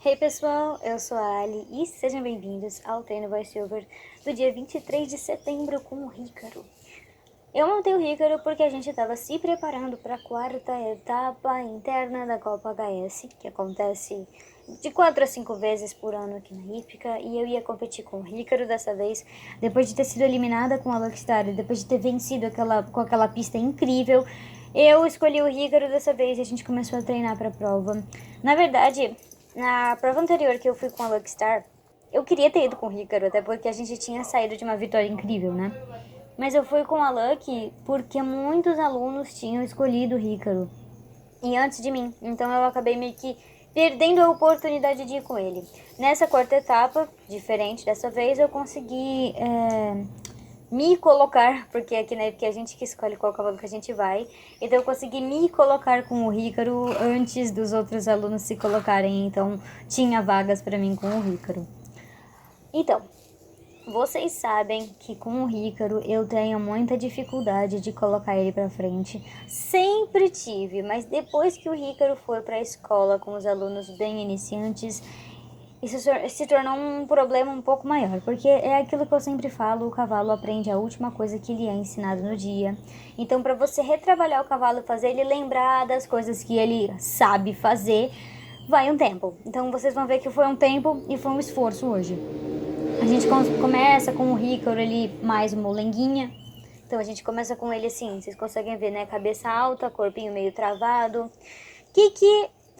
Hey pessoal, eu sou a Ali e sejam bem-vindos ao treino voiceover do dia 23 de setembro com o Hícaro. Eu montei o Hícaro porque a gente estava se preparando para a quarta etapa interna da Copa HS, que acontece de 4 a 5 vezes por ano aqui na Hípica, e eu ia competir com o Hícaro dessa vez, depois de ter sido eliminada com a Luckstar e depois de ter vencido com aquela pista incrível. Eu escolhi o Hícaro dessa vez e a gente começou a treinar para a prova. Na verdade, na prova anterior que eu fui com a Luckstar, eu queria ter ido com o Hícaro, até porque a gente tinha saído de uma vitória incrível, né? Mas eu fui com a Lucky porque muitos alunos tinham escolhido o Hícaro. E antes de mim. Então eu acabei meio que perdendo a oportunidade de ir com ele. Nessa quarta etapa, diferente dessa vez, eu consegui me colocar, porque aqui na época a gente que escolhe qual cavalo que a gente vai. Então eu consegui me colocar com o Hícaro antes dos outros alunos se colocarem. Então tinha vagas para mim com o Hícaro. Então, vocês sabem que com o Hícaro eu tenho muita dificuldade de colocar ele pra frente. Sempre tive, mas depois que o Hícaro foi pra escola com os alunos bem iniciantes, isso se tornou um problema um pouco maior, porque é aquilo que eu sempre falo, o cavalo aprende a última coisa que lhe é ensinado no dia. Então, para você retrabalhar o cavalo e fazer ele lembrar das coisas que ele sabe fazer, vai um tempo. Então, vocês vão ver que foi um tempo e foi um esforço hoje. A gente começa com o Hícaro ali mais molenguinha. Então a gente começa com ele assim, vocês conseguem ver, né? Cabeça alta, corpinho meio travado.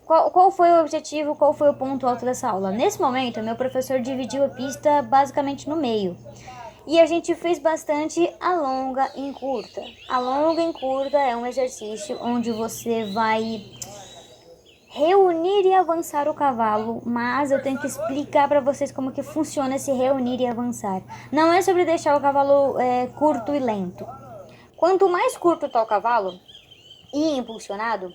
Qual foi o objetivo, qual foi o ponto alto dessa aula? Nesse momento, meu professor dividiu a pista basicamente no meio. E a gente fez bastante alonga em curta. Alonga em curta é um exercício onde você vai reunir e avançar o cavalo, mas eu tenho que explicar para vocês como que funciona esse reunir e avançar. Não é sobre deixar o cavalo curto e lento. Quanto mais curto está o cavalo e impulsionado,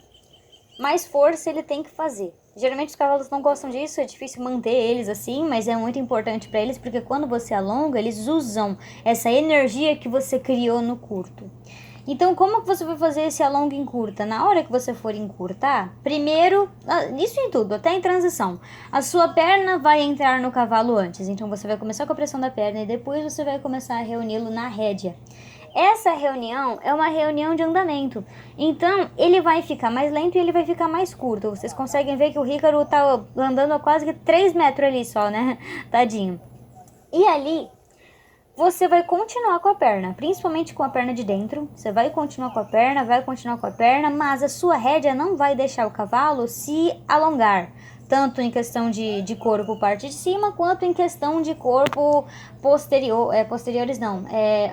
mais força ele tem que fazer. Geralmente os cavalos não gostam disso, é difícil manter eles assim, mas é muito importante para eles porque quando você alonga, eles usam essa energia que você criou no curto. Então, como que você vai fazer esse alonga em curta? Na hora que você for encurtar, primeiro, isso em tudo, até em transição, a sua perna vai entrar no cavalo antes. Então, você vai começar com a pressão da perna e depois você vai começar a reuni-lo na rédea. Essa reunião é uma reunião de andamento. Então, ele vai ficar mais lento e ele vai ficar mais curto. Vocês conseguem ver que o Hícaro tá andando a quase que 3 metros ali só, né? Tadinho. E ali, você vai continuar com a perna, principalmente com a perna de dentro. Você vai continuar com a perna, mas a sua rédea não vai deixar o cavalo se alongar. Tanto em questão de corpo parte de cima, quanto em questão de corpo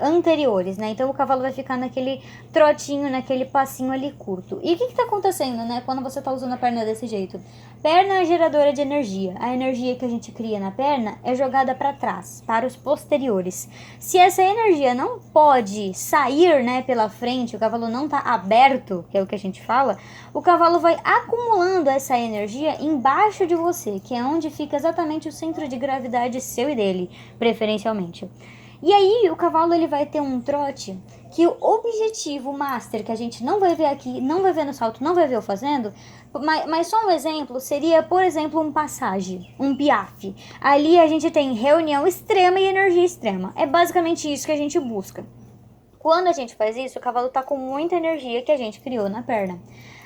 anteriores, né? Então o cavalo vai ficar naquele trotinho, naquele passinho ali curto. E o que tá acontecendo, né, quando você tá usando a perna desse jeito? Perna é geradora de energia. A energia que a gente cria na perna é jogada para trás, para os posteriores. Se essa energia não pode sair, né, pela frente, o cavalo não tá aberto, que é o que a gente fala, o cavalo vai acumulando essa energia embaixo de você, que é onde fica exatamente o centro de gravidade seu e dele, preferencialmente. E aí o cavalo ele vai ter um trote que o objetivo master, que a gente não vai ver aqui, não vai ver no salto, não vai ver eu fazendo, mas só um exemplo seria, por exemplo, um passage, um piaffe. Ali a gente tem reunião extrema e energia extrema. É basicamente isso que a gente busca. Quando a gente faz isso, o cavalo está com muita energia que a gente criou na perna.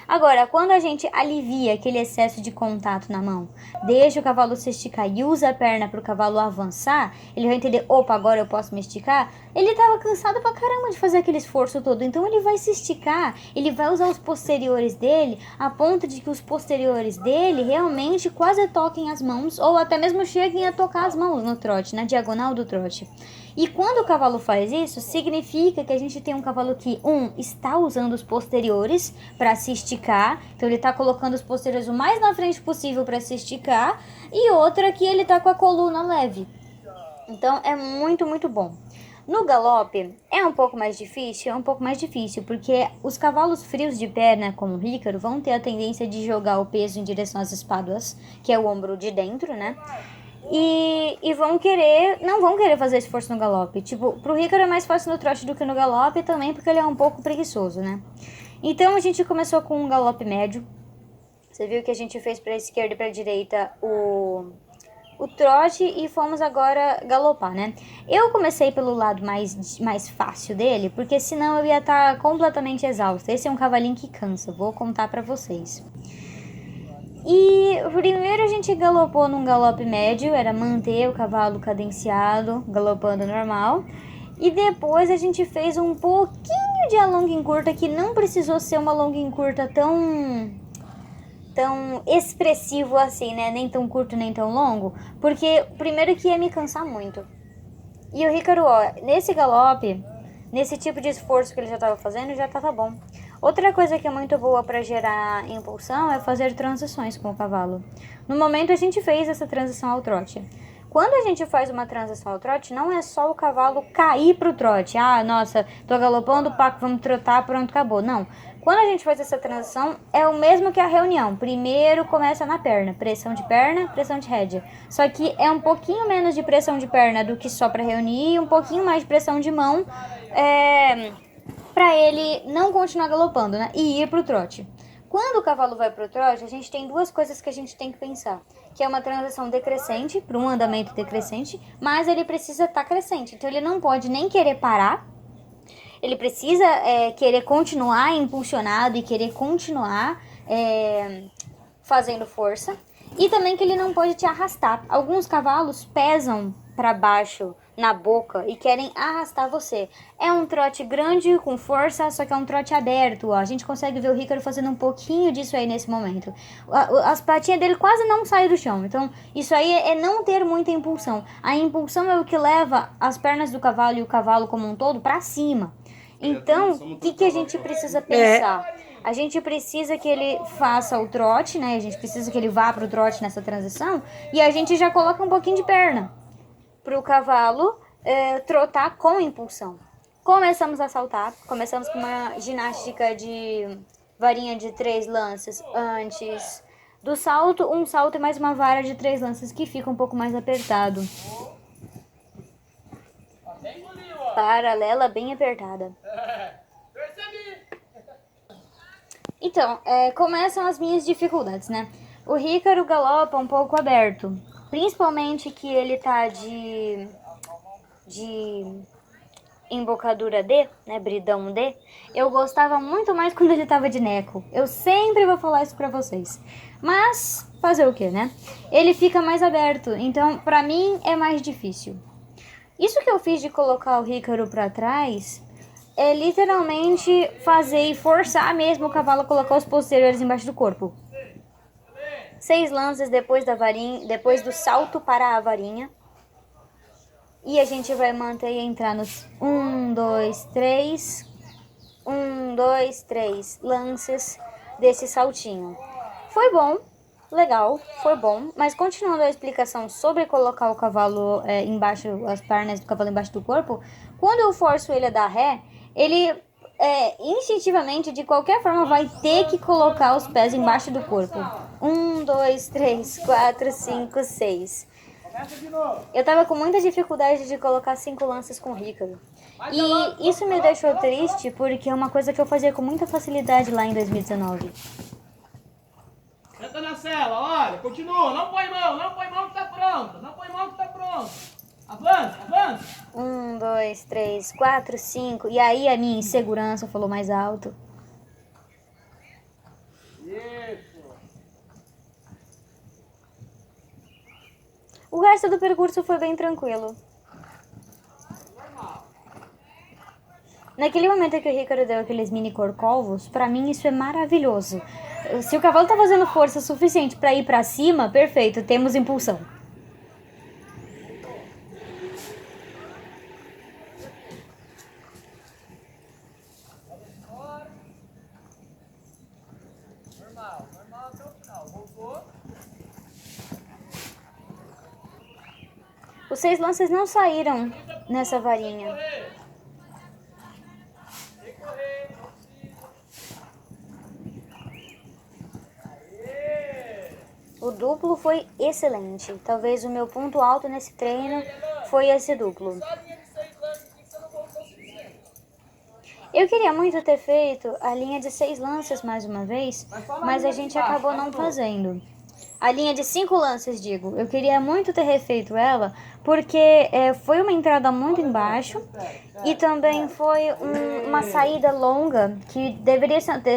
Agora, quando a gente alivia aquele excesso de contato na mão, deixa o cavalo se esticar e usa a perna para o cavalo avançar, ele vai entender, opa, agora eu posso me esticar. Ele estava cansado pra caramba de fazer aquele esforço todo, então ele vai se esticar, ele vai usar os posteriores dele, a ponto de que os posteriores dele realmente quase toquem as mãos, ou até mesmo cheguem a tocar as mãos no trote, na diagonal do trote. E quando o cavalo faz isso, significa que a gente tem um cavalo que, está usando os posteriores para se esticar, então ele está colocando os posteriores o mais na frente possível para se esticar, e outra que ele está com a coluna leve. Então é muito, muito bom. No galope é um pouco mais difícil, porque os cavalos frios de perna, como o Hícaro, vão ter a tendência de jogar o peso em direção às espáduas, que é o ombro de dentro, né? E não vão querer fazer esforço no galope. Tipo, pro Hícaro é mais fácil no trote do que no galope também, porque ele é um pouco preguiçoso, né? Então a gente começou com um galope médio. Você viu que a gente fez pra esquerda e pra direita o trote e fomos agora galopar, né? Eu comecei pelo lado mais fácil dele, porque senão eu ia estar completamente exausta. Esse é um cavalinho que cansa, vou contar pra vocês. E primeiro a gente galopou num galope médio, era manter o cavalo cadenciado, galopando normal. E depois a gente fez um pouquinho de alonga em curta, que não precisou ser uma alonga em curta tão expressivo assim, né? Nem tão curto, nem tão longo. Porque primeiro que ia me cansar muito. E o Ricardo, ó, nesse galope, nesse tipo de esforço que ele já estava fazendo, já estava bom. Outra coisa que é muito boa para gerar impulsão é fazer transições com o cavalo. No momento a gente fez essa transição ao trote. Quando a gente faz uma transição ao trote, não é só o cavalo cair pro trote. Ah, nossa, tô galopando, Paco, vamos trotar, pronto, acabou. Não. Quando a gente faz essa transição, é o mesmo que a reunião. Primeiro começa na perna, pressão de rédea. Só que é um pouquinho menos de pressão de perna do que só para reunir e um pouquinho mais de pressão de mão para ele não continuar galopando, né? E ir pro trote. Quando o cavalo vai pro trote, a gente tem duas coisas que a gente tem que pensar. Que é uma transição decrescente, para um andamento decrescente, mas ele precisa estar crescente. Então ele não pode nem querer parar, ele precisa querer continuar impulsionado e querer continuar fazendo força. E também que ele não pode te arrastar. Alguns cavalos pesam para baixo na boca e querem arrastar você. É um trote grande, com força, só que é um trote aberto. Ó. A gente consegue ver o Ricardo fazendo um pouquinho disso aí nesse momento. As patinhas dele quase não saem do chão. Então, isso aí é não ter muita impulsão. A impulsão é o que leva as pernas do cavalo e o cavalo como um todo para cima. Então, o que a gente precisa pensar? A gente precisa que ele faça o trote, né? A gente precisa que ele vá pro trote nessa transição. E a gente já coloca um pouquinho de perna pro cavalo trotar com impulsão. Começamos a saltar. Começamos com uma ginástica de varinha de 3 lanças antes do salto. Um salto e mais uma vara de 3 lanças que fica um pouco mais apertado. Paralela bem apertada. Então, começam as minhas dificuldades, né? O Ricardo galopa um pouco aberto. Principalmente que ele tá de embocadura D, né? Bridão D. Eu gostava muito mais quando ele tava de neco. Eu sempre vou falar isso pra vocês. Mas, fazer o que, né? Ele fica mais aberto. Então, pra mim, é mais difícil. Isso que eu fiz de colocar o Ricardo pra trás é literalmente fazer e forçar mesmo o cavalo a colocar os posteriores embaixo do corpo. 6 lanças depois da varinha, depois do salto para a varinha. E a gente vai manter e entrar nos 1, 2, 3. 1, 2, 3 lances desse saltinho. Foi bom, legal, foi bom. Mas continuando a explicação sobre colocar o cavalo embaixo, as pernas do cavalo embaixo do corpo. Quando eu forço ele a dar ré, ele instintivamente, de qualquer forma, vai ter que colocar os pés embaixo do corpo. 1, 2, 3, 4, 5, 6. Eu tava com muita dificuldade de colocar 5 lanças com o Ricardo. E isso me deixou triste porque é uma coisa que eu fazia com muita facilidade lá em 2019. Senta na cela, olha, continua, não põe mão que tá pronto, não põe mão que tá pronto. Avança, avança. 1, 2, 3, 4, 5. E aí a minha insegurança falou mais alto. Isso. O resto do percurso foi bem tranquilo. Naquele momento que o Ricardo deu aqueles mini corcovos, pra mim isso é maravilhoso. Se o cavalo tá fazendo força suficiente pra ir pra cima, perfeito, temos impulsão. Normal até o final, voltou. Os 6 lances não saíram nessa varinha. Tem que correr, não precisa. O duplo foi excelente. Talvez o meu ponto alto nesse treino foi esse duplo. Eu queria muito ter feito a linha de 6 lances mais uma vez, mas a gente acabou não fazendo. A linha de 5 lances, digo. Eu queria muito ter refeito ela, porque foi uma entrada muito embaixo e também foi uma saída longa, que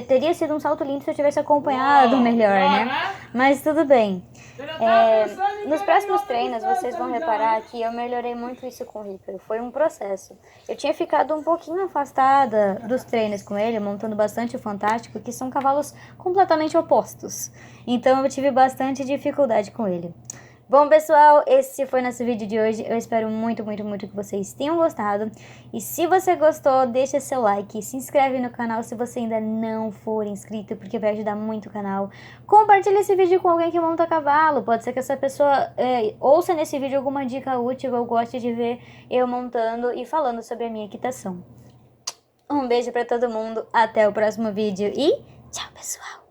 teria sido um salto lindo se eu tivesse acompanhado melhor, né? Mas tudo bem. Nos próximos treinos, vocês vão reparar que eu melhorei muito isso com o Hícaro. Foi um processo. Eu tinha ficado um pouquinho afastada dos treinos com ele, montando bastante o Fantástico, que são cavalos completamente opostos. Então eu tive bastante dificuldade com ele. Bom, pessoal, esse foi nosso vídeo de hoje. Eu espero muito, muito, muito que vocês tenham gostado. E se você gostou, deixa seu like, se inscreve no canal se você ainda não for inscrito, porque vai ajudar muito o canal. Compartilha esse vídeo com alguém que monta cavalo. Pode ser que essa pessoa ouça nesse vídeo alguma dica útil ou goste de ver eu montando e falando sobre a minha equitação. Um beijo pra todo mundo, até o próximo vídeo e tchau, pessoal!